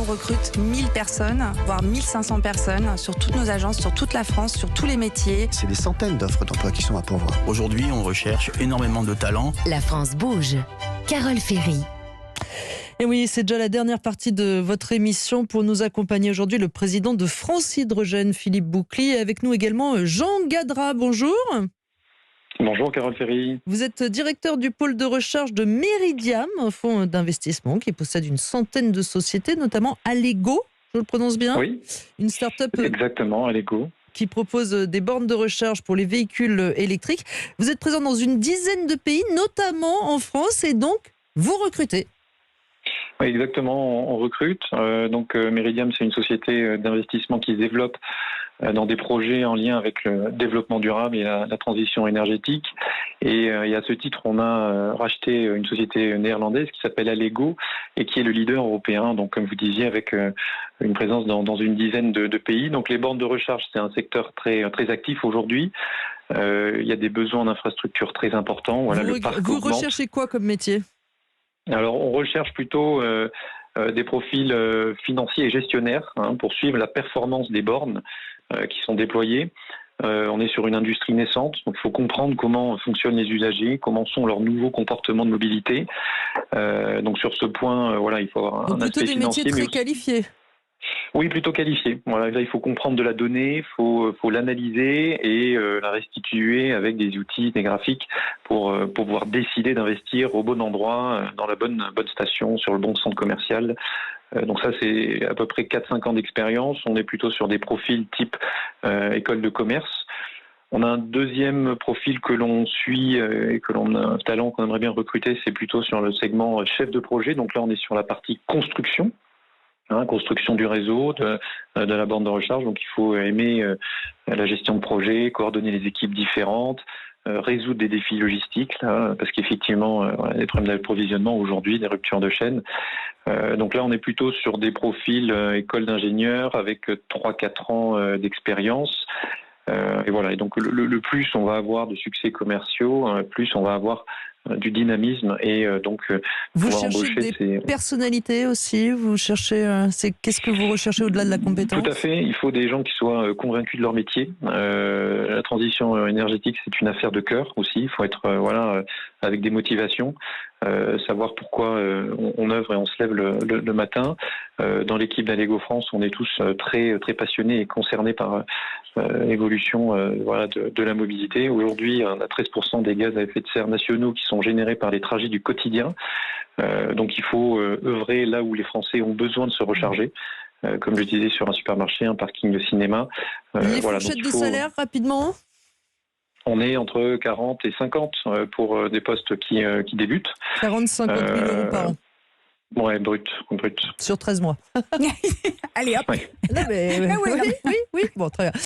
recrute 1000 personnes, voire 1500 personnes sur toutes nos agences, sur toute la France, sur tous les métiers. C'est des centaines d'offres d'emploi qui sont à pourvoir. Aujourd'hui, on recherche énormément de talents. La France bouge. Carole Ferry. Et oui, c'est déjà la dernière partie de votre émission. Pour nous accompagner aujourd'hui, le président de France Hydrogène, Philippe Boucli, et avec nous également Jean Gadra. Bonjour. Bonjour Carole Ferry. Vous êtes directeur du pôle de recherche de Meridiam, un fonds d'investissement qui possède une centaine de sociétés, notamment Allego, je le prononce bien ? Oui, une start-up exactement, Allego, qui propose des bornes de recharge pour les véhicules électriques. Vous êtes présent dans une dizaine de pays, notamment en France, et donc vous recrutez. Oui, exactement, on recrute. Meridiam, c'est une société d'investissement qui se développe dans des projets en lien avec le développement durable et la transition énergétique. Et à ce titre, on a racheté une société néerlandaise qui s'appelle Allego et qui est le leader européen, donc comme vous disiez, avec une présence dans une dizaine de pays. Donc les bornes de recharge, c'est un secteur très, très actif aujourd'hui. Il y a des besoins d'infrastructures très importants. Voilà, Vous recherchez quoi comme métier ? Alors, on recherche plutôt des profils financiers et gestionnaires pour suivre la performance des bornes qui sont déployées. On est sur une industrie naissante, donc il faut comprendre comment fonctionnent les usagers, comment sont leurs nouveaux comportements de mobilité. Donc sur ce point, il faut avoir un aspect financier. Plutôt des métiers très qualifiés. Oui, plutôt qualifié. Voilà, là, il faut comprendre de la donnée, il faut l'analyser et la restituer avec des outils, des graphiques pour pouvoir décider d'investir au bon endroit, dans la bonne station, sur le bon centre commercial. Donc ça, c'est à peu près 4-5 ans d'expérience. On est plutôt sur des profils type école de commerce. On a un deuxième profil que l'on suit et que l'on a un talent qu'on aimerait bien recruter, c'est plutôt sur le segment chef de projet. Donc là, on est sur la partie construction. Construction du réseau, de la borne de recharge. Donc il faut aimer la gestion de projet, coordonner les équipes différentes, résoudre des défis logistiques, parce qu'effectivement, des problèmes d'approvisionnement aujourd'hui, des ruptures de chaîne. Donc là, on est plutôt sur des profils école d'ingénieurs avec 3-4 ans d'expérience. Et voilà. Et donc le plus on va avoir de succès commerciaux, plus on va avoir du dynamisme et vous pouvoir cherchez embaucher des personnalités aussi. Vous cherchez, qu'est-ce que vous recherchez au-delà de la compétence ? Tout à fait. Il faut des gens qui soient convaincus de leur métier. La transition énergétique, c'est une affaire de cœur aussi. Il faut être avec des motivations, savoir pourquoi on œuvre et on se lève le matin. Dans l'équipe d'Allego France, on est tous très très passionnés et concernés par l'évolution de la mobilité. Aujourd'hui, on a 13% des gaz à effet de serre nationaux qui sont générés par les trajets du quotidien. Donc il faut œuvrer là où les Français ont besoin de se recharger. Comme je disais, sur un supermarché, un parking de cinéma. Les fourchettes de salaire, rapidement ? On est entre 40 et 50 pour des postes qui débutent. 40-50 000 euros par an. Ouais, brut. Sur 13 mois. Allez hop. Ouais. Non, mais, oui. Bon, très bien.